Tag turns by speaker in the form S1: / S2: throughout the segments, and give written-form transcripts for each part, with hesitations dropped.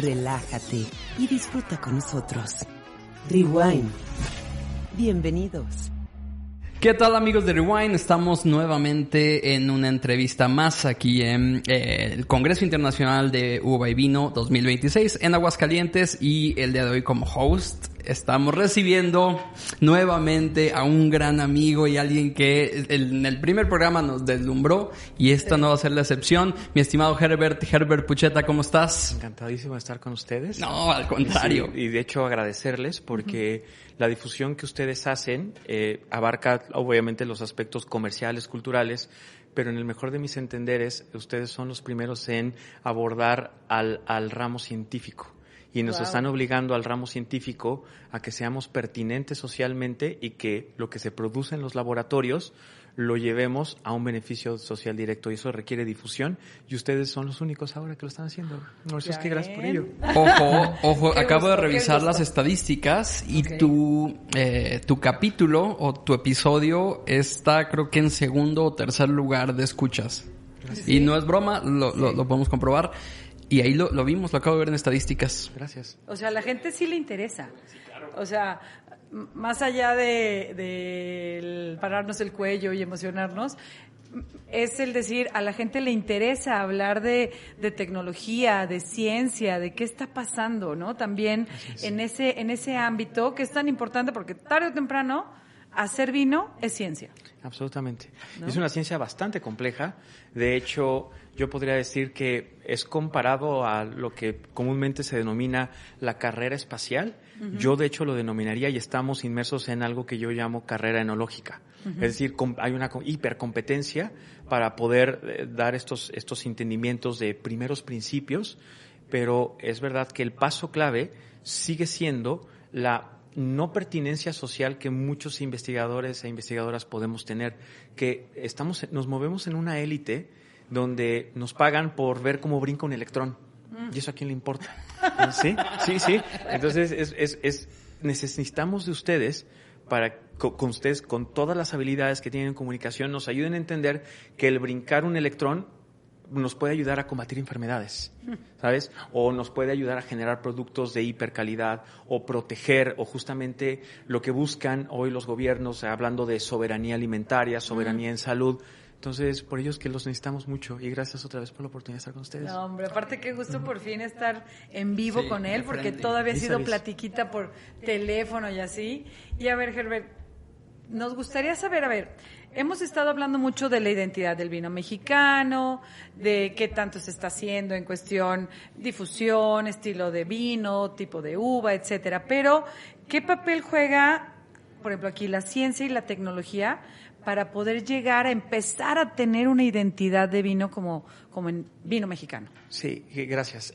S1: relájate y disfruta con nosotros. Rewind. Bienvenidos.
S2: ¿Qué tal, amigos de Rewind? Estamos nuevamente en una entrevista más aquí en el Congreso Internacional de Uva y Vino 2026 en Aguascalientes, y el día de hoy como host estamos recibiendo nuevamente a un gran amigo y alguien que en el primer programa nos deslumbró, y esta no va a ser la excepción. Mi estimado Herbert Pucheta, ¿cómo estás?
S3: Encantadísimo de estar con ustedes.
S2: No, al contrario.
S3: Sí, y de hecho agradecerles porque la difusión que ustedes hacen abarca obviamente los aspectos comerciales, culturales, pero en el mejor de mis entenderes, ustedes son los primeros en abordar al ramo científico. Y nos están obligando al ramo científico a que seamos pertinentes socialmente y que lo que se produce en los laboratorios lo llevemos a un beneficio social directo, y eso requiere difusión, y ustedes son los únicos ahora que lo están haciendo. No, eso es que gracias por ello.
S2: Ojo, acabo de revisar las estadísticas y tu capítulo o tu episodio está, creo que en segundo o tercer lugar de escuchas. ¿Sí? Y no es broma, lo podemos comprobar. Y ahí lo vimos, lo acabo de ver en estadísticas.
S3: Gracias.
S4: O sea, a la gente sí le interesa. Sí, claro. O sea, más allá de pararnos el cuello y emocionarnos, es el decir, a la gente le interesa hablar de tecnología, de ciencia, de qué está pasando, ¿no? También en ese ámbito que es tan importante, porque tarde o temprano hacer vino es ciencia.
S3: Absolutamente.
S4: ¿No?
S3: Es una ciencia bastante compleja. De hecho, yo podría decir que es comparado a lo que comúnmente se denomina la carrera espacial. Uh-huh. Yo, de hecho, lo denominaría, y estamos inmersos en algo que yo llamo carrera enológica. Uh-huh. Es decir, hay una hipercompetencia para poder dar estos entendimientos de primeros principios, pero es verdad que el paso clave sigue siendo la no pertinencia social que muchos investigadores e investigadoras podemos tener, que nos movemos en una élite donde nos pagan por ver cómo brinca un electrón. ¿Y eso a quién le importa? ¿Sí? Entonces necesitamos de ustedes para con ustedes, con todas las habilidades que tienen en comunicación, nos ayuden a entender que el brincar un electrón nos puede ayudar a combatir enfermedades, ¿sabes? O nos puede ayudar a generar productos de hipercalidad, o proteger, o justamente lo que buscan hoy los gobiernos, hablando de soberanía alimentaria, soberanía en salud. Entonces, por ello es que los necesitamos mucho, y gracias otra vez por la oportunidad de estar con ustedes.
S4: No, hombre, aparte qué gusto por fin estar en vivo con él, porque todavía ha sido platiquita por teléfono y así. Y a ver, Herbert, nos gustaría saber, hemos estado hablando mucho de la identidad del vino mexicano, de qué tanto se está haciendo en cuestión difusión, estilo de vino, tipo de uva, etcétera. Pero, ¿qué papel juega, por ejemplo, aquí la ciencia y la tecnología para poder llegar a empezar a tener una identidad de vino como en vino mexicano?
S3: Sí, gracias.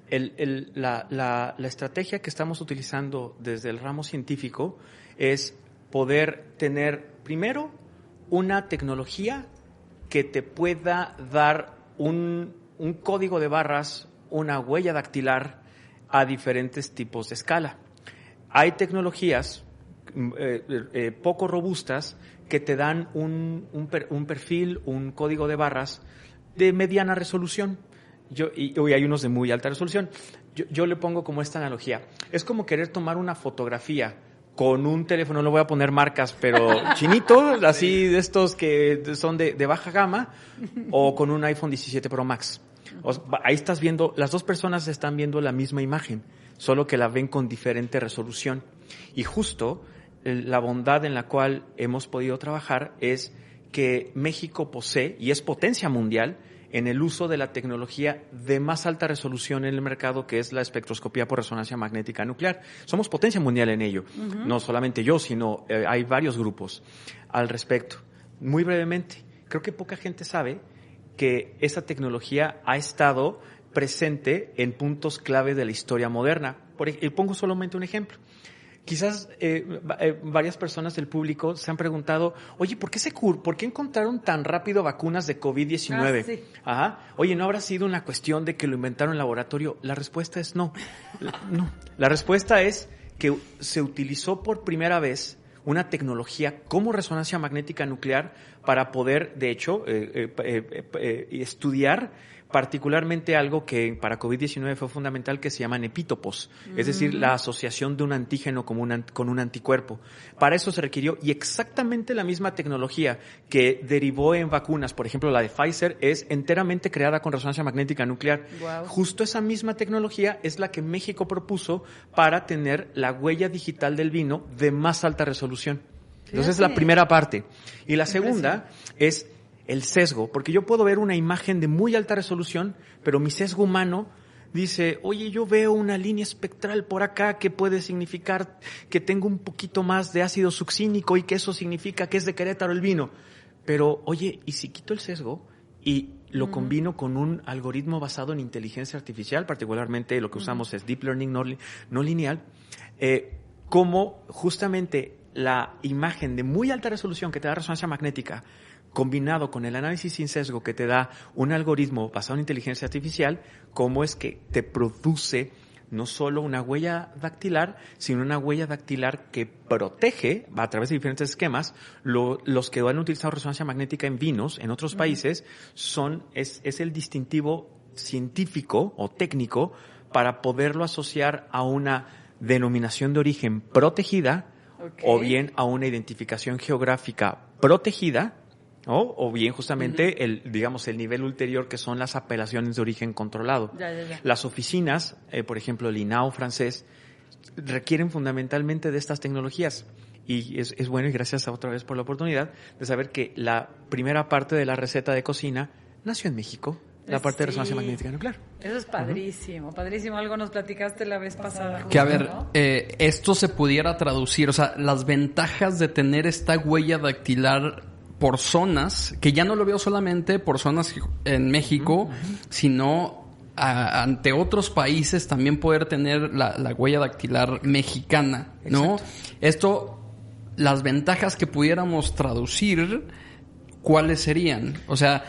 S3: La estrategia que estamos utilizando desde el ramo científico es poder tener, primero, una tecnología que te pueda dar un código de barras, una huella dactilar a diferentes tipos de escala. Hay tecnologías poco robustas que te dan un perfil, un código de barras de mediana resolución. Y hoy hay unos de muy alta resolución. Yo le pongo como esta analogía. Es como querer tomar una fotografía con un teléfono, no le voy a poner marcas, pero chinito, así de estos que son de baja gama, o con un iPhone 17 Pro Max. Ahí estás viendo, las dos personas están viendo la misma imagen, solo que la ven con diferente resolución. Y justo la bondad en la cual hemos podido trabajar es que México posee, y es potencia mundial, en el uso de la tecnología de más alta resolución en el mercado, que es la espectroscopía por resonancia magnética nuclear. Somos potencia mundial en ello. Uh-huh. No solamente yo, sino hay varios grupos al respecto. Muy brevemente, creo que poca gente sabe que esa tecnología ha estado presente en puntos clave de la historia moderna. Pongo solamente un ejemplo. Quizás varias personas del público se han preguntado, oye, ¿por qué encontraron tan rápido vacunas de COVID-19?
S4: Sí.
S3: Ajá. Oye, ¿no habrá sido una cuestión de que lo inventaron en laboratorio? La respuesta es no. No. La respuesta es que se utilizó por primera vez una tecnología como resonancia magnética nuclear para poder, de hecho, estudiar particularmente algo que para COVID-19 fue fundamental, que se llaman epítopos, es decir, la asociación de un antígeno con un anticuerpo. Para eso se requirió, y exactamente la misma tecnología que derivó en vacunas, por ejemplo la de Pfizer, es enteramente creada con resonancia magnética nuclear.
S4: Wow.
S3: Justo esa misma tecnología es la que México propuso para tener la huella digital del vino de más alta resolución. Entonces, es la primera parte. Y la segunda es el sesgo, porque yo puedo ver una imagen de muy alta resolución, pero mi sesgo humano dice, oye, yo veo una línea espectral por acá que puede significar que tengo un poquito más de ácido succínico y que eso significa que es de Querétaro el vino. Pero, oye, ¿y si quito el sesgo y lo combino con un algoritmo basado en inteligencia artificial, particularmente lo que usamos es Deep Learning no lineal, como justamente la imagen de muy alta resolución que te da resonancia magnética combinado con el análisis sin sesgo que te da un algoritmo basado en inteligencia artificial, cómo es que te produce no solo una huella dactilar, sino una huella dactilar que protege, a través de diferentes esquemas, los que han utilizado resonancia magnética en vinos en otros países, es el distintivo científico o técnico para poderlo asociar a una denominación de origen protegida, o bien a una identificación geográfica protegida, o bien justamente el nivel ulterior, que son las apelaciones de origen controlado.
S4: Ya.
S3: Las oficinas, por ejemplo el INAO francés, requieren fundamentalmente de estas tecnologías. Y es bueno, y gracias otra vez por la oportunidad de saber que la primera parte de la receta de cocina nació en México. La parte de resonancia magnética nuclear.
S4: Eso es padrísimo, padrísimo. Algo nos platicaste la vez pasada.
S2: Que a ver,
S4: ¿no?
S2: esto se pudiera traducir, o sea, las ventajas de tener esta huella dactilar por zonas, que ya no lo veo solamente por zonas en México, sino ante otros países también poder tener la huella dactilar mexicana, ¿no?
S3: Exacto.
S2: Esto, las ventajas que pudiéramos traducir, ¿cuáles serían? O sea,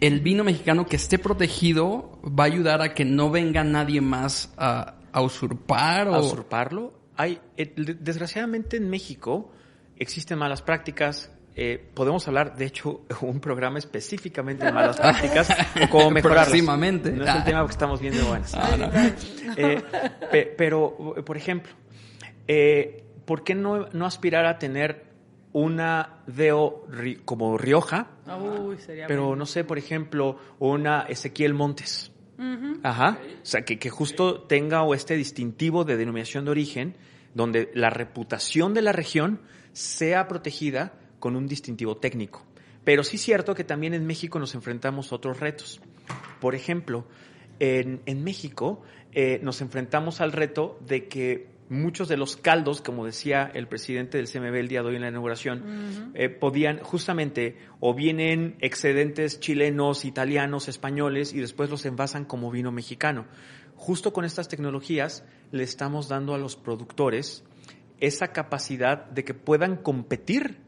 S2: el vino mexicano que esté protegido va a ayudar a que no venga nadie más a usurpar.
S3: ¿A usurparlo? Desgraciadamente en México existen malas prácticas. Podemos hablar, de hecho, un programa específicamente de malas prácticas o cómo mejorarlas.
S2: Próximamente.
S3: No es el tema que estamos viendo buenas. Pero, por ejemplo, ¿por qué no aspirar a tener una DO como Rioja?
S4: Uy, sería
S3: pero
S4: bueno.
S3: no sé, por ejemplo, una Ezequiel Montes. Ajá. O sea, que justo tenga este distintivo de denominación de origen, donde la reputación de la región sea protegida con un distintivo técnico. Pero sí es cierto que también en México nos enfrentamos a otros retos. Por ejemplo, en México nos enfrentamos al reto de que muchos de los caldos, como decía el presidente del CMB el día de hoy en la inauguración, podían justamente, o vienen excedentes chilenos, italianos, españoles, y después los envasan como vino mexicano. Justo con estas tecnologías le estamos dando a los productores esa capacidad de que puedan competir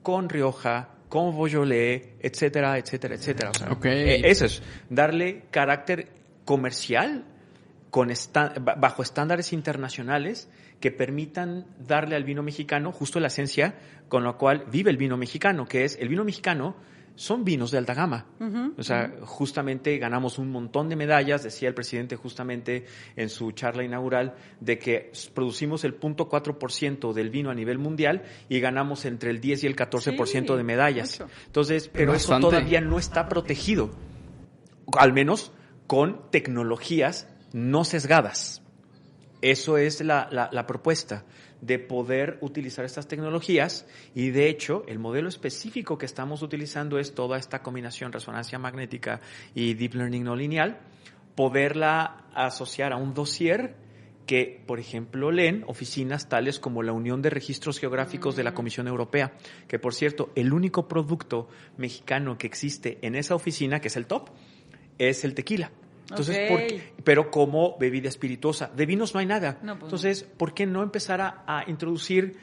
S3: con Rioja, con Beaujolais, etcétera, etcétera, etcétera. O sea, eso es, darle carácter comercial bajo estándares internacionales que permitan darle al vino mexicano justo la esencia con la cual vive el vino mexicano, que es el vino mexicano. Son vinos de alta gama. O sea, justamente ganamos un montón de medallas, decía el presidente justamente en su charla inaugural, de que producimos el 0.4% del vino a nivel mundial y ganamos entre el 10 y el 14% de medallas. Mucho. Entonces, pero eso todavía no está protegido, al menos con tecnologías no sesgadas. Eso es la propuesta, de poder utilizar estas tecnologías, y de hecho el modelo específico que estamos utilizando es toda esta combinación resonancia magnética y deep learning no lineal, poderla asociar a un dossier que, por ejemplo, leen oficinas tales como la Unión de Registros Geográficos de la Comisión Europea, que por cierto, el único producto mexicano que existe en esa oficina, que es el top, es el tequila. Entonces, pero como bebida espirituosa. De vinos no hay nada. No, pues entonces, ¿por qué no empezar a introducir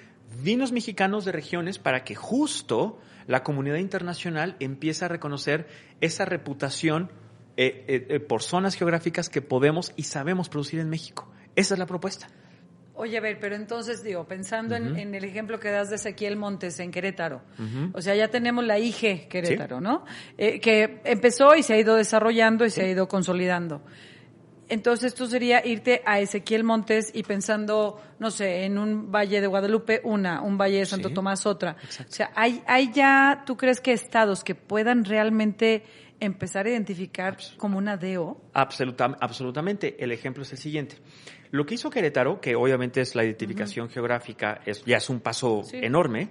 S3: vinos mexicanos de regiones para que justo la comunidad internacional empiece a reconocer esa reputación por zonas geográficas que podemos y sabemos producir en México? Esa es la propuesta.
S4: Oye, a ver, pero entonces, pensando en el ejemplo que das de Ezequiel Montes en Querétaro, o sea, ya tenemos la IG Querétaro, ¿no? Que empezó y se ha ido desarrollando y se ha ido consolidando. Entonces, tú sería irte a Ezequiel Montes y pensando, no sé, en un Valle de Guadalupe, un Valle de Santo Tomás, otra. Exacto. O sea, ¿hay ya, tú crees que estados que puedan realmente empezar a identificar como una DO?
S3: Absolutamente. El ejemplo es el siguiente. Lo que hizo Querétaro, que obviamente es la identificación geográfica, ya es un paso enorme,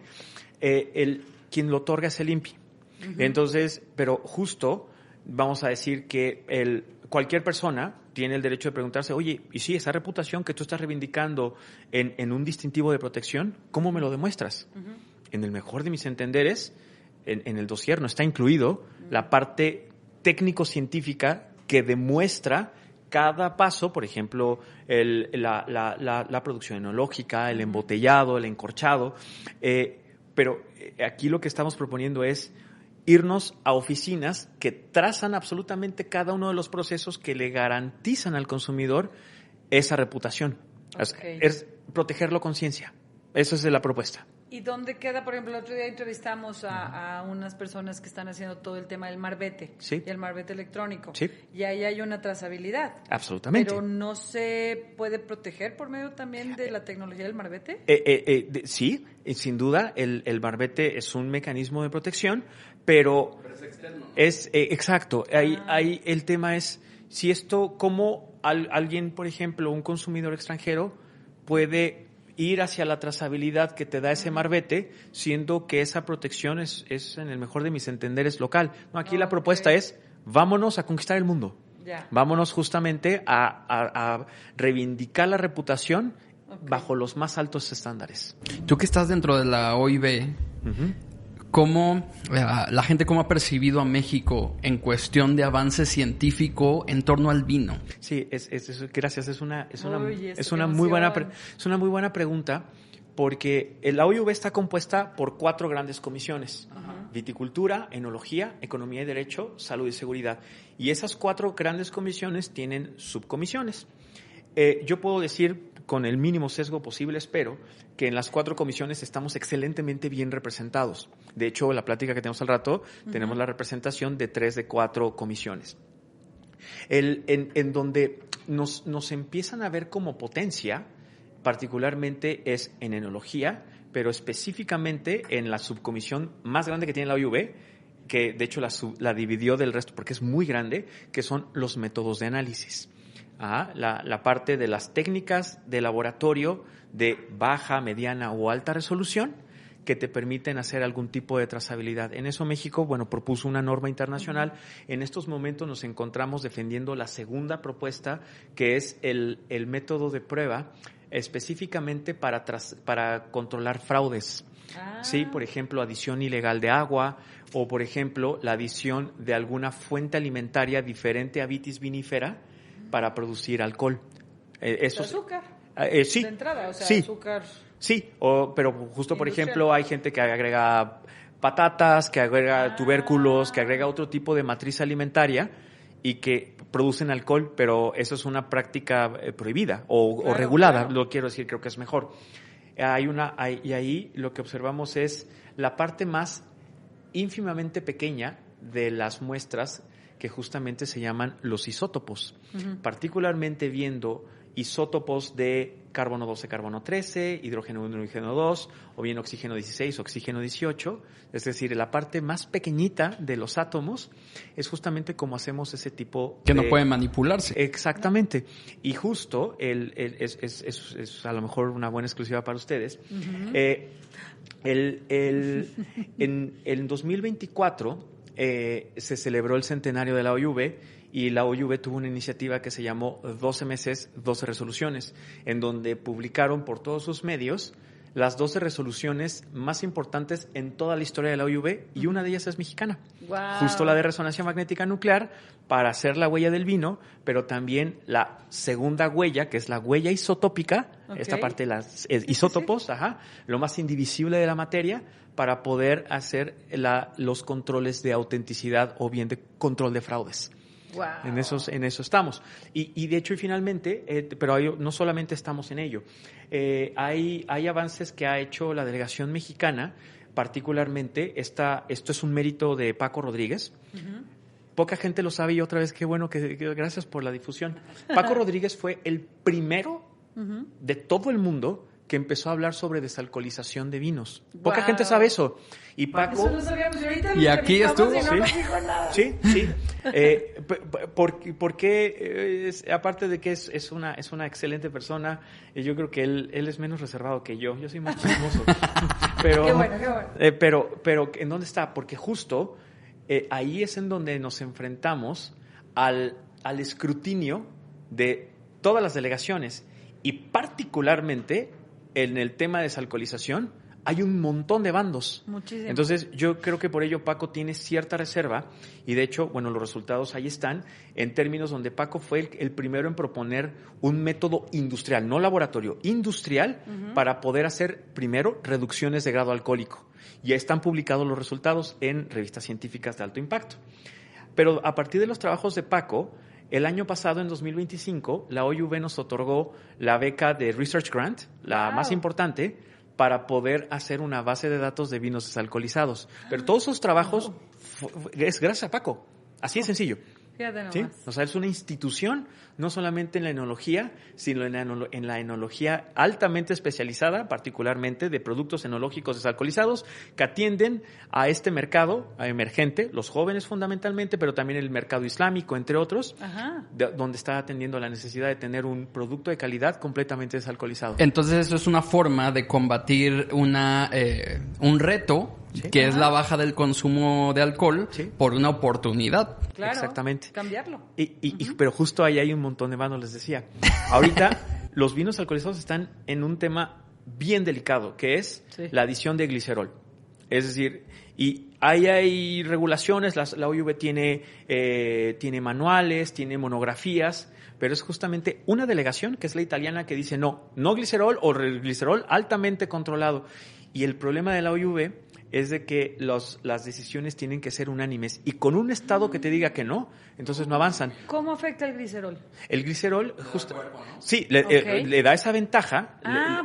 S3: quien lo otorga es el INPI. Entonces, pero justo vamos a decir que cualquier persona tiene el derecho de preguntarse, oye, y sí, esa reputación que tú estás reivindicando en un distintivo de protección, ¿cómo me lo demuestras? En el mejor de mis entenderes, en el dossier no está incluido la parte técnico-científica que demuestra cada paso, por ejemplo, la producción enológica, el embotellado, el encorchado, pero aquí lo que estamos proponiendo es irnos a oficinas que trazan absolutamente cada uno de los procesos que le garantizan al consumidor esa reputación. Okay. Es protegerlo con ciencia. Esa es la propuesta.
S4: ¿Y dónde queda? Por ejemplo, el otro día entrevistamos a unas personas que están haciendo todo el tema del marbete y el marbete electrónico. Sí. Y ahí hay una trazabilidad.
S3: Absolutamente.
S4: Pero ¿no se puede proteger por medio también de la tecnología del marbete?
S3: Sí, sin duda. El marbete es un mecanismo de protección, pero es externo, ¿no? Exacto. Ahí el tema es si esto, cómo alguien, por ejemplo, un consumidor extranjero puede ir hacia la trazabilidad que te da ese marbete, siendo que esa protección es en el mejor de mis entenderes local. No, aquí la propuesta es, vámonos a conquistar el mundo. Vámonos justamente a reivindicar la reputación bajo los más altos estándares.
S2: Tú que estás dentro de la OIB, ¿cómo la gente cómo ha percibido a México en cuestión de avance científico en torno al vino?
S3: Sí, gracias. Es una muy buena pregunta, porque la OIV está compuesta por 4 grandes comisiones: viticultura, enología, economía y derecho, salud y seguridad. Y esas 4 grandes comisiones tienen subcomisiones. Yo puedo decir, con el mínimo sesgo posible, espero, que en las 4 comisiones estamos excelentemente bien representados. De hecho, la plática que tenemos al rato, tenemos la representación de 3 de 4 comisiones. En donde nos empiezan a ver como potencia, particularmente es en enología, pero específicamente en la subcomisión más grande que tiene la OIV, que de hecho la dividió del resto porque es muy grande, que son los métodos de análisis. La parte de las técnicas de laboratorio de baja, mediana o alta resolución que te permiten hacer algún tipo de trazabilidad. En eso México, propuso una norma internacional. En estos momentos nos encontramos defendiendo la segunda propuesta, que es el método de prueba específicamente para controlar fraudes. Sí, por ejemplo, adición ilegal de agua o, por ejemplo, la adición de alguna fuente alimentaria diferente a vitis vinifera para producir alcohol.
S4: ¿Azúcar?
S3: Sí.
S4: De entrada, azúcar.
S3: Sí, pero justo, por ejemplo, hay gente que agrega patatas, que agrega tubérculos, que agrega otro tipo de matriz alimentaria y que producen alcohol, pero eso es una práctica prohibida o regulada, lo quiero decir, creo que es mejor. Y ahí lo que observamos es la parte más ínfimamente pequeña de las muestras, que justamente se llaman los isótopos, particularmente viendo isótopos de carbono 12, carbono 13, hidrógeno 1, hidrógeno 2, o bien oxígeno 16, oxígeno 18, es decir, la parte más pequeñita de los átomos es justamente como hacemos ese tipo
S2: que no puede manipularse.
S3: Exactamente. Y justo, es a lo mejor una buena exclusiva para ustedes, en 2024 se celebró el centenario de la OIV y la OIV tuvo una iniciativa que se llamó 12 meses, 12 resoluciones, en donde publicaron por todos sus medios las 12 resoluciones más importantes en toda la historia de la OIV, y una de ellas es mexicana.
S4: Wow.
S3: Justo la de resonancia magnética nuclear para hacer la huella del vino, pero también la segunda huella, que es la huella isotópica, esta parte de las isótopos, lo más indivisible de la materia, para poder hacer los controles de autenticidad o bien de control de fraudes.
S4: Wow.
S3: En eso estamos. Y de hecho, y finalmente, pero no solamente estamos en ello. Hay avances que ha hecho la delegación mexicana, particularmente, esto es un mérito de Paco Rodríguez. Uh-huh. Poca gente lo sabe y otra vez, qué bueno, que gracias por la difusión. Paco Rodríguez fue el primero de todo el mundo que empezó a hablar sobre desalcoholización de vinos. Poca gente sabe eso. Y Paco...
S4: Eso no sabíamos.
S2: Y aquí estuvo.
S3: Sí. Porque aparte de que es una excelente persona, yo creo que él es menos reservado que yo. Yo soy más chismoso. Pero,
S4: qué bueno.
S3: Pero ¿en dónde está? Porque justo ahí es en donde nos enfrentamos al escrutinio de todas las delegaciones y particularmente en el tema de desalcoholización hay un montón de bandos.
S4: Muchísimo.
S3: Entonces, yo creo que por ello Paco tiene cierta reserva y de hecho, bueno, los resultados ahí están en términos donde Paco fue el primero en proponer un método industrial, no laboratorio, industrial, para poder hacer primero reducciones de grado alcohólico. Ya están publicados los resultados en revistas científicas de alto impacto. Pero a partir de los trabajos de Paco, el año pasado, en 2025, la OIV nos otorgó la beca de Research Grant, la más importante, para poder hacer una base de datos de vinos desalcoholizados. Pero todos esos trabajos es gracias a Paco. Así de sencillo.
S4: Fíjate nomás.
S3: ¿Sí? O sea, es una institución, no solamente en la enología, sino en la enología altamente especializada, particularmente de productos enológicos desalcoholizados, que atienden a este mercado emergente, los jóvenes fundamentalmente, pero también el mercado islámico, entre otros, donde está atendiendo la necesidad de tener un producto de calidad completamente desalcoholizado.
S2: Entonces, eso es una forma de combatir un reto, que es la baja del consumo de alcohol, por una oportunidad.
S4: Claro,
S3: exactamente.
S4: Cambiarlo.
S3: Pero justo ahí hay un montón de bandos, les decía. Ahorita los vinos alcoholizados están en un tema bien delicado, que es la adición de glicerol. Es decir, y hay regulaciones, la OIV tiene manuales, tiene monografías, pero es justamente una delegación, que es la italiana, que dice no glicerol o glicerol altamente controlado. Y el problema de la OIV es de que las decisiones tienen que ser unánimes y con un estado que te diga que no, entonces no avanzan.
S4: ¿Cómo afecta el glicerol?
S3: El glicerol justo le da esa ventaja.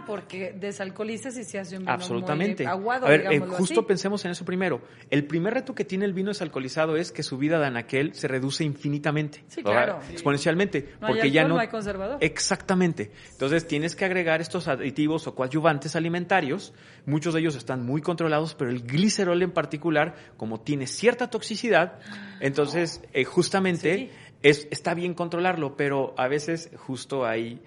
S4: Porque desalcoholizas y se hace un vino
S3: absolutamente
S4: muy aguado,
S3: a ver, justo
S4: así.
S3: Pensemos en eso primero. El primer reto que tiene el vino desalcoholizado es que su vida de anaquel se reduce infinitamente.
S4: Sí, claro.
S3: Exponencialmente.
S4: No
S3: porque
S4: hay
S3: ya
S4: alcohol, no hay conservador.
S3: Exactamente. Entonces tienes que agregar estos aditivos o coadyuvantes alimentarios. Muchos de ellos están muy controlados, pero el glicerol en particular, como tiene cierta toxicidad, entonces justamente está bien controlarlo, pero a veces justo hay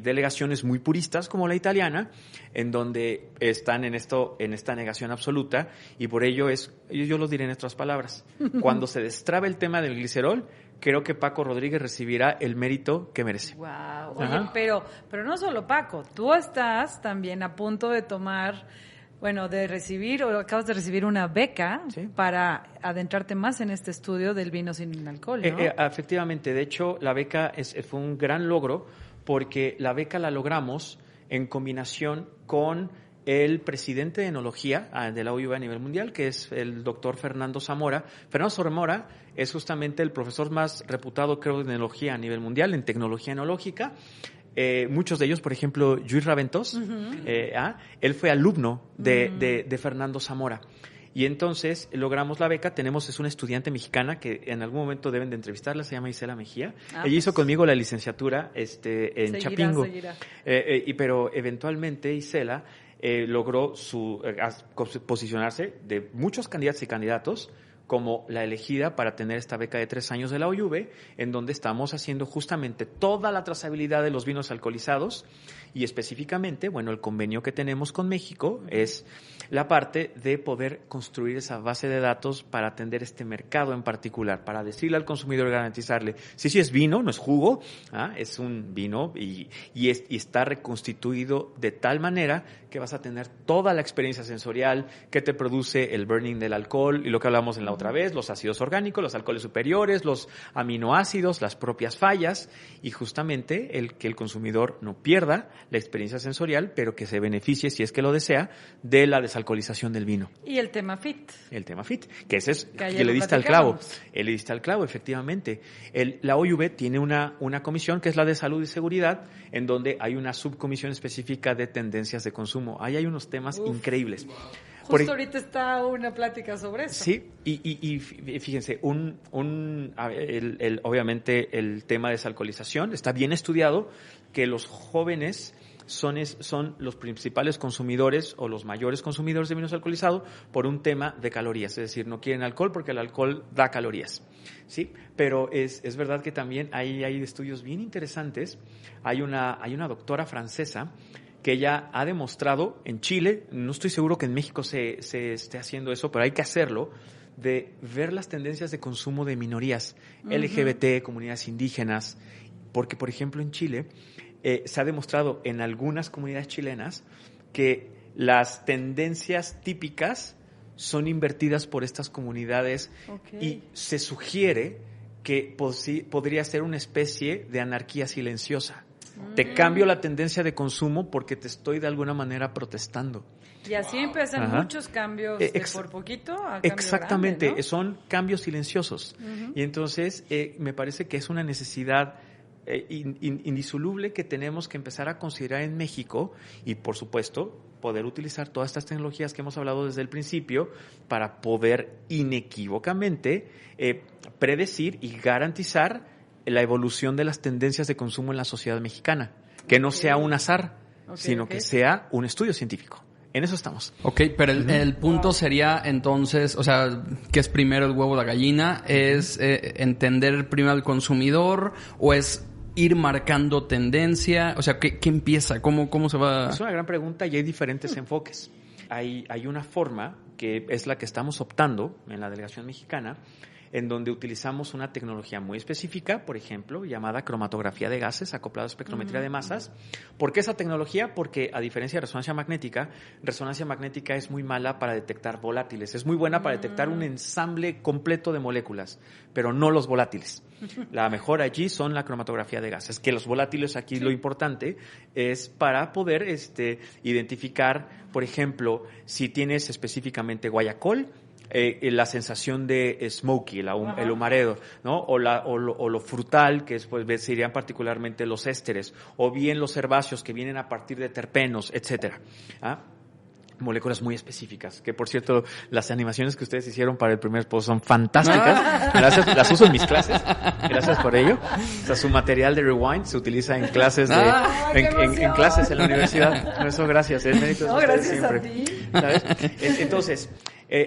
S3: delegaciones muy puristas como la italiana, en donde están en esta negación absoluta, y por ello yo lo diré en otras palabras, cuando se destrabe el tema del glicerol, creo que Paco Rodríguez recibirá el mérito que merece.
S4: Wow. Oye, pero no solo Paco, tú estás también a punto de tomar, acabas de recibir una beca para adentrarte más en este estudio del vino sin alcohol, ¿no?
S3: Efectivamente, de hecho, la beca fue un gran logro, porque la beca la logramos en combinación con el presidente de enología de la OIV a nivel mundial, que es el doctor Fernando Zamora. Fernando Zamora es justamente el profesor más reputado, creo, de enología a nivel mundial, en tecnología enológica. Muchos de ellos, por ejemplo, Lluís Raventós, él fue alumno de Fernando Zamora. Y entonces logramos la beca. Es una estudiante mexicana que en algún momento deben de entrevistarla, se llama Isela Mejía. Ella hizo conmigo la licenciatura en Chapingo. Pero eventualmente Isela logró posicionarse de muchos candidatos y candidatos como la elegida para tener esta beca de 3 años de la OIV, en donde estamos haciendo justamente toda la trazabilidad de los vinos alcoholizados y específicamente, el convenio que tenemos con México es la parte de poder construir esa base de datos para atender este mercado en particular, para decirle al consumidor, garantizarle, sí es vino, no es jugo, es un vino y está reconstituido de tal manera que vas a tener toda la experiencia sensorial que te produce el burning del alcohol y lo que hablamos en la otra vez, los ácidos orgánicos, los alcoholes superiores, los aminoácidos, las propias fallas y justamente el que el consumidor no pierda la experiencia sensorial, pero que se beneficie, si es que lo desea, de la desalcoholización del vino.
S4: Y el tema fit.
S3: El tema fit, que ese es
S4: que
S3: le diste al clavo. Le diste al clavo, efectivamente. La OIV tiene una comisión que es la de salud y seguridad, en donde hay una subcomisión específica de tendencias de consumo. Ahí hay unos temas increíbles.
S4: Justo ahorita está una plática sobre eso.
S3: Sí, y fíjense, obviamente el tema de desalcoholización está bien estudiado, que los jóvenes son los principales consumidores o los mayores consumidores de vino alcoholizado por un tema de calorías, es decir, no quieren alcohol porque el alcohol da calorías, ¿sí? Pero es verdad que también hay estudios bien interesantes. Hay una doctora francesa que ella ha demostrado en Chile, no estoy seguro que en México se esté haciendo eso, pero hay que hacerlo, de ver las tendencias de consumo de minorías, LGBT, comunidades indígenas, porque por ejemplo en Chile se ha demostrado en algunas comunidades chilenas que las tendencias típicas son invertidas por estas comunidades y se sugiere que podría ser una especie de anarquía silenciosa. Te cambio la tendencia de consumo porque te estoy de alguna manera protestando.
S4: Y así empiezan muchos cambios por poquito a cambio
S3: exactamente,
S4: grande, ¿no?
S3: Son cambios silenciosos. Y entonces me parece que es una necesidad indisoluble que tenemos que empezar a considerar en México y, por supuesto, poder utilizar todas estas tecnologías que hemos hablado desde el principio para poder inequívocamente predecir y garantizar la evolución de las tendencias de consumo en la sociedad mexicana. Que no sea un azar, sino que sea un estudio científico. En eso estamos.
S2: Ok, pero el punto sería entonces, o sea, ¿qué es primero el huevo o la gallina? ¿Es entender primero al consumidor o es ir marcando tendencia? O sea, ¿qué empieza? ¿Cómo se va?
S3: Es una gran pregunta y hay diferentes enfoques. Hay una forma que es la que estamos optando en la delegación mexicana, en donde utilizamos una tecnología muy específica, por ejemplo, llamada cromatografía de gases acoplada a espectrometría de masas. ¿Por qué esa tecnología? Porque a diferencia de resonancia magnética es muy mala para detectar volátiles. Es muy buena para detectar un ensamble completo de moléculas, pero no los volátiles. La mejor allí son la cromatografía de gases, que los volátiles aquí lo importante es para poder identificar, por ejemplo, si tienes específicamente guayacol, la sensación de smoky, el humareda, ¿no? O lo frutal, que después serían particularmente los ésteres, o bien los herbáceos que vienen a partir de terpenos, etcétera. Moléculas muy específicas, que por cierto, las animaciones que ustedes hicieron para el primer post son fantásticas. Gracias, las uso en mis clases. Gracias por ello. O sea, su material de Rewind se utiliza en clases en clases en la universidad. Por eso, gracias. Es mérito de ustedes siempre. ¿Sabes? Entonces,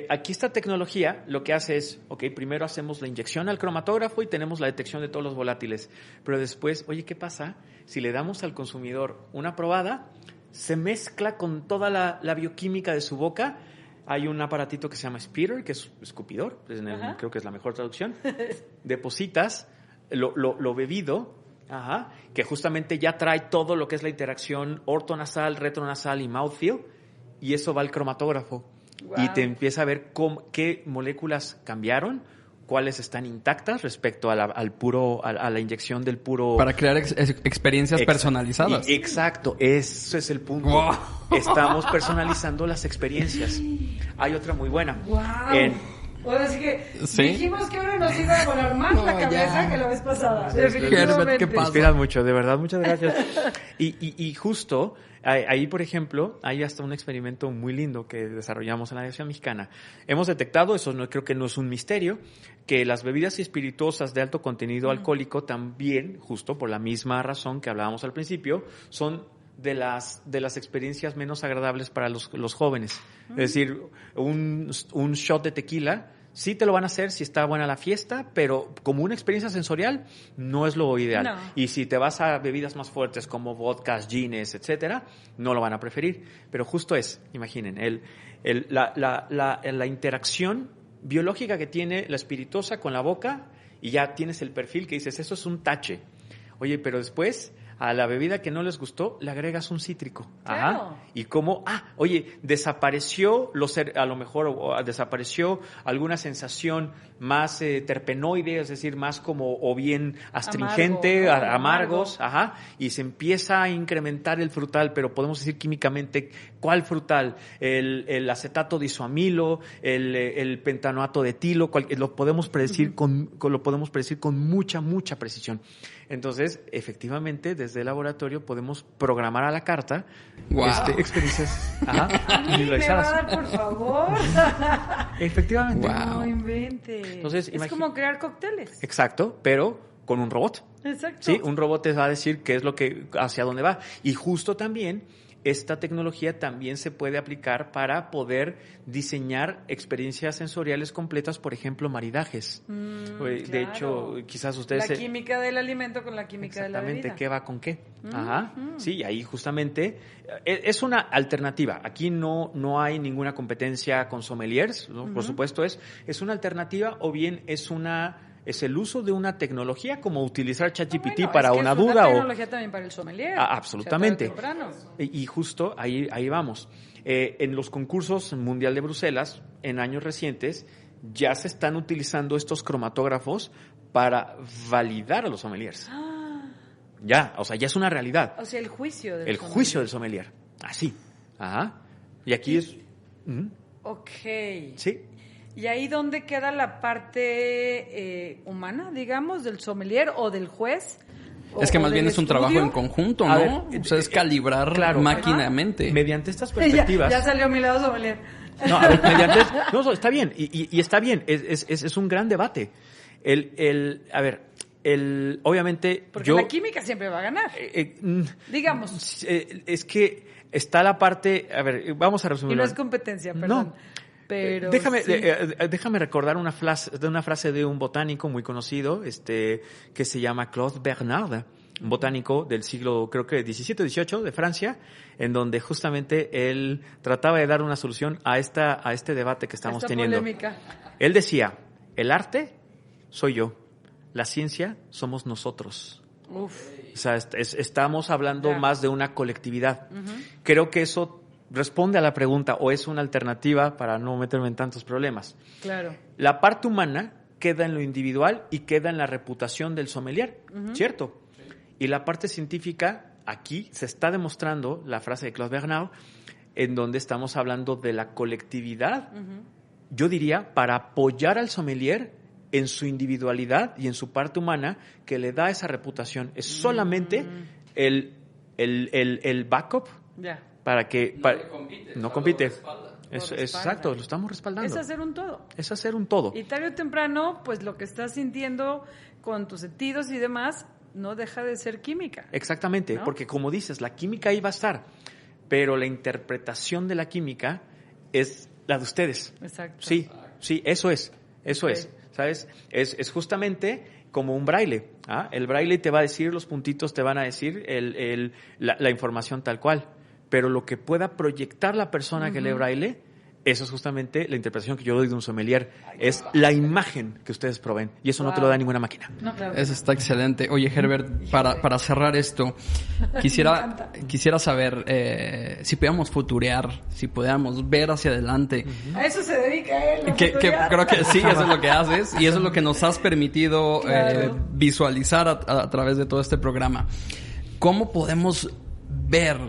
S3: aquí esta tecnología lo que hace es, primero hacemos la inyección al cromatógrafo y tenemos la detección de todos los volátiles. Pero después, ¿qué pasa si le damos al consumidor una probada? Se mezcla con toda la bioquímica de su boca. Hay un aparatito que se llama Spiter, que es escupidor, creo que es la mejor traducción. Depositas lo bebido, que justamente ya trae todo lo que es la interacción ortonasal, retronasal y mouthfeel, y eso va al cromatógrafo. Wow. Y te empieza a ver qué moléculas cambiaron, cuáles están intactas respecto a la inyección del puro...
S2: Para crear experiencias personalizadas.
S3: Exacto, ese es el punto.
S2: Wow.
S3: Estamos personalizando las experiencias. Hay otra muy buena.
S4: Wow. Así que dijimos que ahora nos iba a volar más la cabeza que la vez pasada.
S2: Definitivamente.
S3: Me inspiran mucho, de verdad, muchas gracias. Y justo ahí, por ejemplo, hay hasta un experimento muy lindo que desarrollamos en la Delegación Mexicana. Hemos detectado, creo que no es un misterio, que las bebidas espirituosas de alto contenido alcohólico también, justo por la misma razón que hablábamos al principio, son de las experiencias menos agradables para los jóvenes. Es decir, un shot de tequila sí te lo van a hacer si está buena la fiesta, pero como una experiencia sensorial no es lo ideal. No. Y si te vas a bebidas más fuertes como vodkas, gines, etcétera, no lo van a preferir. Pero justo imaginen, la interacción biológica que tiene la espirituosa con la boca, y ya tienes el perfil que dices, eso es un tache. Pero después A la bebida que no les gustó, le agregas un cítrico.
S4: Claro.
S3: Ajá. Y como, desapareció a lo mejor desapareció alguna sensación más terpenoide, es decir, más como o bien astringente, amargos, ajá, y se empieza a incrementar el frutal, pero podemos decir químicamente cuál frutal, el acetato de isoamilo, el pentanoato de etilo, lo podemos predecir con mucha precisión. Entonces, efectivamente, desde el laboratorio podemos programar a la carta experiencias
S4: individualizadas. ¿Me va a dar, por favor?
S3: Efectivamente.
S2: Wow.
S4: No inventes.
S3: Entonces,
S4: es como crear cócteles.
S3: Exacto, pero con un robot.
S4: Exacto.
S3: Sí, un robot te va a decir qué es hacia dónde va. Y justo también esta tecnología también se puede aplicar para poder diseñar experiencias sensoriales completas, por ejemplo, maridajes. De hecho, quizás ustedes...
S4: La química del alimento con la química de la bebida.
S3: Exactamente, ¿qué va con qué? Ajá. Sí, ahí justamente es una alternativa. Aquí no hay ninguna competencia con sommeliers, ¿no? Por supuesto, es una alternativa o bien es el uso de una tecnología como utilizar ChatGPT para una duda.
S4: Es una tecnología también para el sommelier.
S3: Absolutamente. Y justo ahí vamos. En los concursos Mundial de Bruselas, en años recientes, ya se están utilizando estos cromatógrafos para validar a los sommeliers. Ya es una realidad.
S4: O sea, el juicio
S3: juicio del sommelier. Así. Ajá. Y aquí es...
S4: Ok.
S3: Sí.
S4: ¿Y ahí dónde queda la parte humana, digamos, del sommelier o del juez?
S2: Es que más bien es un trabajo en conjunto, ¿no? O sea, es calibrar máquinamente.
S3: Mediante estas perspectivas...
S4: Ya salió mi lado sommelier.
S3: No, está bien. Y está bien. Es un gran debate. Obviamente...
S4: Porque la química siempre va a ganar. Digamos.
S3: Es que está la parte... A ver, vamos a resumirlo.
S4: Y no es competencia, perdón. No. Pero
S3: déjame recordar una frase de un botánico muy conocido, que se llama Claude Bernard, un botánico del siglo, creo que XVII-XVIII de Francia, en donde justamente él trataba de dar una solución a este debate que estamos teniendo.
S4: Polémica.
S3: Él decía, el arte soy yo, la ciencia somos nosotros.
S4: Uf.
S3: O sea, estamos hablando más de una colectividad. Creo que eso responde a la pregunta o es una alternativa para no meterme en tantos problemas.
S4: Claro.
S3: La parte humana queda en lo individual y queda en la reputación del sommelier, ¿cierto? Sí. Y la parte científica, aquí se está demostrando la frase de Claude Bernard, en donde estamos hablando de la colectividad, yo diría, para apoyar al sommelier en su individualidad y en su parte humana que le da esa reputación. Es solamente el backup.
S4: Ya.
S3: No compite. Exacto, lo estamos respaldando.
S4: Es hacer un todo.
S3: Es hacer un todo.
S4: Y tarde o temprano, pues lo que estás sintiendo con tus sentidos y demás no deja de ser química.
S3: Exactamente, ¿no? Porque como dices, la química ahí va a estar, pero la interpretación de la química es la de ustedes.
S4: Exacto.
S3: Sí, eso es. ¿Sabes? Es justamente como un braille. El braille te va a decir, los puntitos te van a decir la información tal cual. Pero lo que pueda proyectar la persona que lee braille, eso es justamente la interpretación que yo doy de un sommelier. Es la imagen que ustedes proveen. Y eso no te lo da ninguna máquina.
S4: No, claro.
S2: Eso está excelente. Oye, Herbert, para cerrar esto, quisiera saber si pudiéramos futurear, si pudiéramos ver hacia adelante.
S4: A eso se dedica él.
S2: Que creo que sí, eso es lo que haces. Y eso es lo que nos has permitido visualizar a través de todo este programa. ¿Cómo podemos ver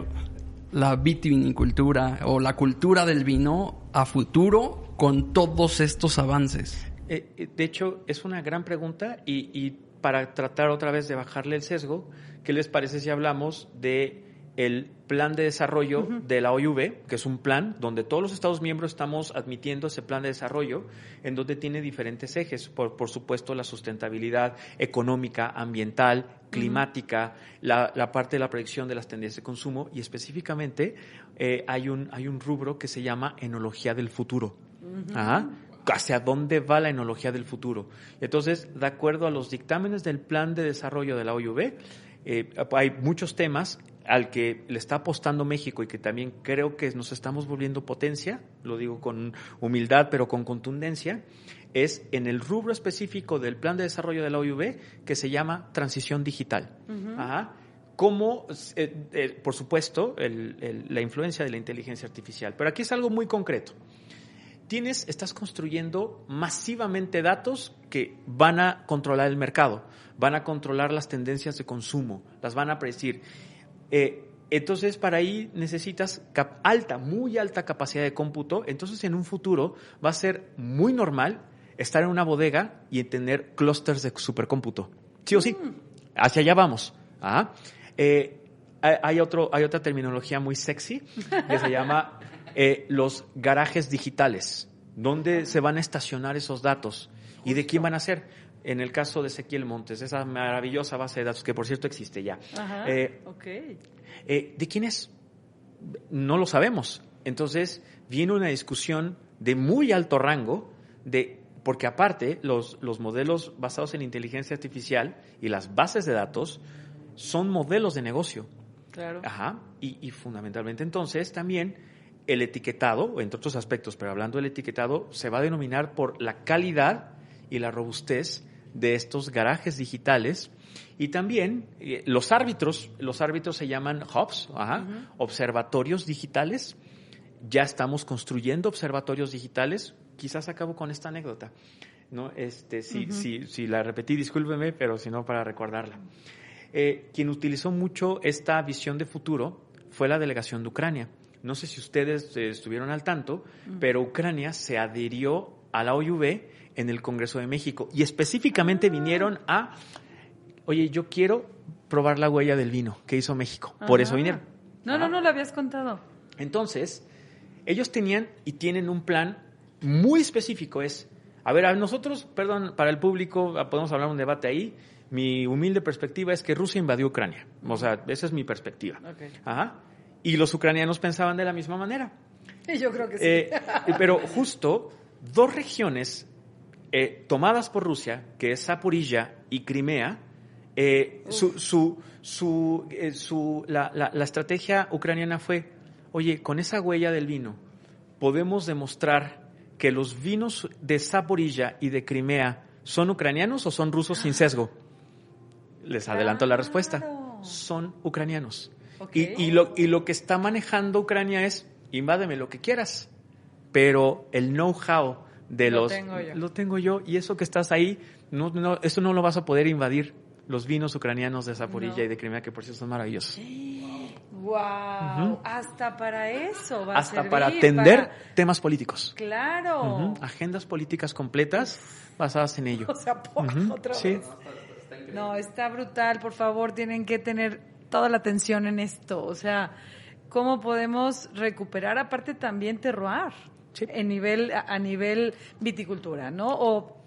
S2: la vitivinicultura o la cultura del vino a futuro con todos estos avances?
S3: De hecho, es una gran pregunta y para tratar otra vez de bajarle el sesgo, ¿qué les parece si hablamos de el plan de desarrollo de la OIV, que es un plan donde todos los Estados miembros estamos admitiendo ese plan de desarrollo, en donde tiene diferentes ejes, por supuesto la sustentabilidad económica, ambiental, climática, la parte de la predicción de las tendencias de consumo y específicamente hay un rubro que se llama enología del futuro. ¿Hacia dónde va la enología del futuro? Entonces, de acuerdo a los dictámenes del plan de desarrollo de la OIV, hay muchos temas al que le está apostando México y que también creo que nos estamos volviendo potencia, lo digo con humildad pero con contundencia, es en el rubro específico del plan de desarrollo de la OIV que se llama transición digital. cómo, por supuesto, la influencia de la inteligencia artificial. Pero aquí es algo muy concreto. Estás construyendo masivamente datos que van a controlar el mercado, van a controlar las tendencias de consumo, las van a predecir. Entonces, para ahí necesitas muy alta capacidad de cómputo. Entonces, en un futuro va a ser muy normal estar en una bodega y tener clústeres de supercómputo. Sí o sí. Hacia allá vamos. Hay otra terminología muy sexy que se llama los garajes digitales, donde se van a estacionar esos datos. Justo. ¿Y de quién van a ser? En el caso de Ezequiel Montes, esa maravillosa base de datos que, por cierto, existe ya.
S4: Ajá, okay.
S3: ¿De quién es? No lo sabemos. Entonces, viene una discusión de muy alto rango, porque aparte, los modelos basados en inteligencia artificial y las bases de datos son modelos de negocio.
S4: Claro.
S3: Y fundamentalmente, entonces, también el etiquetado, entre otros aspectos, pero hablando del etiquetado, se va a denominar por la calidad y la robustez de estos garajes digitales. Y también los árbitros se llaman hubs, observatorios digitales. Ya estamos construyendo observatorios digitales. Quizás acabo con esta anécdota, ¿no? Si la repetí, discúlpeme, pero si no, para recordarla. Quien utilizó mucho esta visión de futuro fue la delegación de Ucrania. No sé si ustedes estuvieron al tanto, pero Ucrania se adhirió a la OIV en el Congreso de México y específicamente vinieron oye, yo quiero probar la huella del vino que hizo México. Por eso vinieron.
S4: No lo habías contado.
S3: Entonces, ellos tenían y tienen un plan muy específico. A nosotros, perdón, para el público, podemos hablar un debate ahí. Mi humilde perspectiva es que Rusia invadió Ucrania. O sea, esa es mi perspectiva.
S4: Okay.
S3: Y los ucranianos pensaban de la misma manera.
S4: Yo creo que sí.
S3: Pero justo 2 regiones tomadas por Rusia, que es Zaporilla y Crimea, la estrategia ucraniana fue, oye, con esa huella del vino podemos demostrar que los vinos de Zaporilla y de Crimea son ucranianos o son rusos sin sesgo. Les adelanto la respuesta. Son ucranianos. Okay. Y lo que está manejando Ucrania es, invádeme lo que quieras, pero el know-how lo tengo yo, y eso que estás ahí, eso no lo vas a poder invadir. Los vinos ucranianos de Zaporilla y de Crimea, que por cierto son maravillosos.
S4: ¡Wow! Hasta para eso va a servir.
S3: Hasta para atender temas políticos.
S4: ¡Claro!
S3: Agendas políticas completas basadas en ello.
S4: O sea, otra vez. No, está brutal. Por favor, tienen que tener toda la atención en esto. O sea, ¿cómo podemos recuperar, aparte también terroir? Sí. A nivel viticultura, ¿no?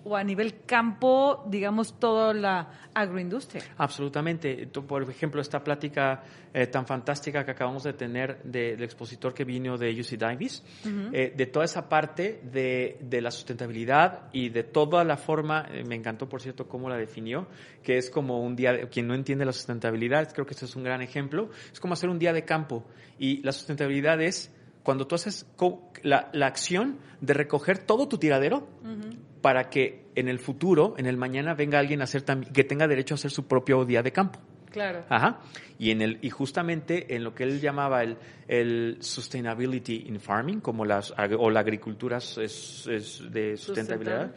S4: O a nivel campo, digamos, toda la agroindustria.
S3: Absolutamente. Por ejemplo, esta plática tan fantástica que acabamos de tener del expositor que vino de UC Davis, de toda esa parte de la sustentabilidad y de toda la forma, me encantó, por cierto, cómo la definió, que es como un día, quien no entiende la sustentabilidad, creo que este es un gran ejemplo, es como hacer un día de campo. Y la sustentabilidad es cuando tú haces la acción de recoger todo tu tiradero para que en el futuro, en el mañana, venga alguien a hacer que tenga derecho a hacer su propio día de campo.
S4: Claro.
S3: Y justamente en lo que él llamaba el sustainability in farming, como la agricultura es de sustentabilidad.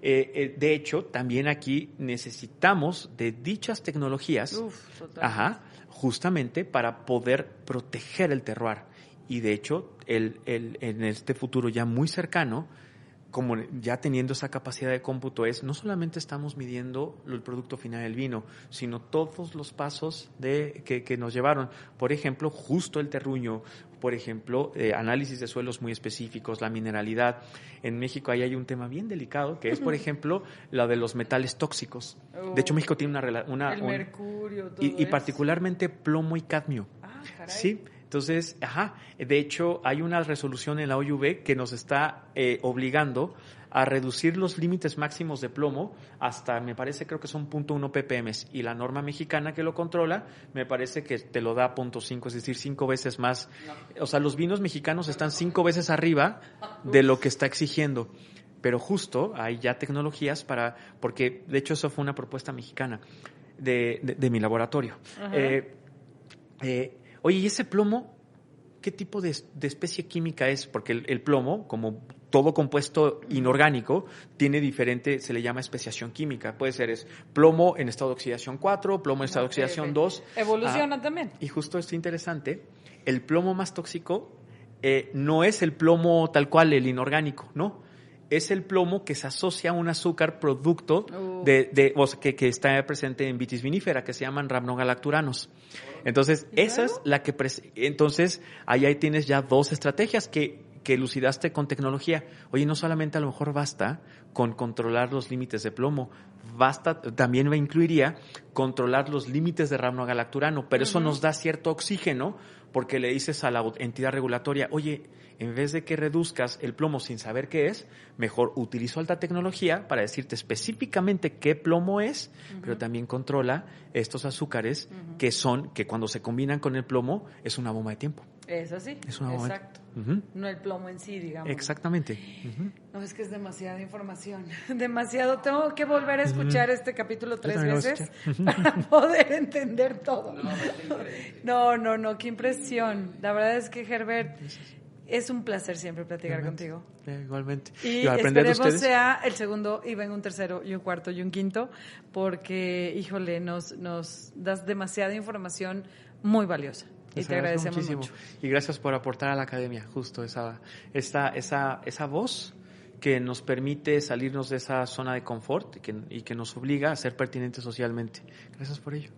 S3: De hecho, también aquí necesitamos de dichas tecnologías, justamente para poder proteger el terroir. Y de hecho, en este futuro ya muy cercano, como ya teniendo esa capacidad de cómputo, no solamente estamos midiendo el producto final del vino, sino todos los pasos que nos llevaron. Por ejemplo, justo el terruño, por ejemplo, análisis de suelos muy específicos, la mineralidad. En México ahí hay un tema bien delicado, que es, por ejemplo, la de los metales tóxicos. De hecho, México tiene el
S4: mercurio, todo
S3: y particularmente plomo y cadmio.
S4: Caray.
S3: Sí. Entonces, de hecho, hay una resolución en la OIV que nos está obligando a reducir los límites máximos de plomo hasta, me parece, creo que son 0.1 ppm. Y la norma mexicana que lo controla, me parece que te lo da 0.5, es decir, 5 veces más. O sea, los vinos mexicanos están 5 veces arriba de lo que está exigiendo. Pero justo hay ya tecnologías porque de hecho eso fue una propuesta mexicana. de mi laboratorio. Oye, ¿y ese plomo qué tipo de especie química es? Porque el plomo, como todo compuesto inorgánico, tiene diferente, se le llama especiación química. Puede ser plomo en estado de oxidación 4, plomo en estado de oxidación 2.
S4: Evoluciona también.
S3: Y justo es interesante, el plomo más tóxico no es el plomo tal cual, el inorgánico, ¿no? Es el plomo que se asocia a un azúcar producto que está presente en Vitis vinifera, que se llaman rhamnogalacturanos. Entonces, esa es la que... Entonces, ahí tienes ya 2 estrategias que elucidaste con tecnología. Oye, no solamente a lo mejor basta con controlar los límites de plomo, también incluiría controlar los límites de rhamnogalacturano, pero eso nos da cierto oxígeno, porque le dices a la entidad regulatoria, oye, en vez de que reduzcas el plomo sin saber qué es, mejor utilizo alta tecnología para decirte específicamente qué plomo es, pero también controla estos azúcares que cuando se combinan con el plomo es una bomba de tiempo.
S4: Es así,
S3: es una bomba
S4: exacto. No el plomo en sí, digamos.
S3: Exactamente.
S4: No, es que es demasiada información, demasiado. Tengo que volver a escuchar este capítulo 3 veces para poder entender todo. No, qué impresión. La verdad es que, Herbert, es un placer siempre platicar contigo.
S3: Igualmente.
S4: Y esperemos sea el segundo y venga un tercero y un cuarto y un quinto, porque, híjole, nos das demasiada información muy valiosa. Y te agradecemos muchísimo.
S3: Y gracias por aportar a la academia justo esa voz que nos permite salirnos de esa zona de confort y que nos obliga a ser pertinentes socialmente. Gracias por ello.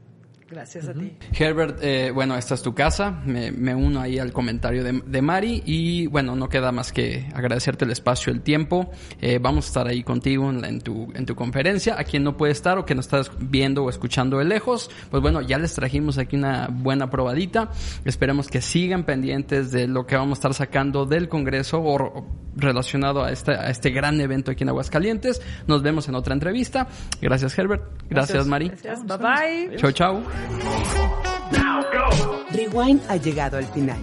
S4: Gracias a ti.
S2: Herbert, bueno, esta es tu casa. Me uno ahí al comentario de Mari. Y bueno, no queda más que agradecerte el espacio, el tiempo. Vamos a estar ahí contigo en tu conferencia. A quien no puede estar o que nos estás viendo o escuchando de lejos, pues bueno, ya les trajimos aquí una buena probadita. Esperemos que sigan pendientes de lo que vamos a estar sacando del Congreso o relacionado a este gran evento aquí en Aguascalientes. Nos vemos en otra entrevista. Gracias, Herbert. Gracias, Mari.
S4: Gracias. Bye bye.
S2: Chau, chau.
S1: Rewind ha llegado al final.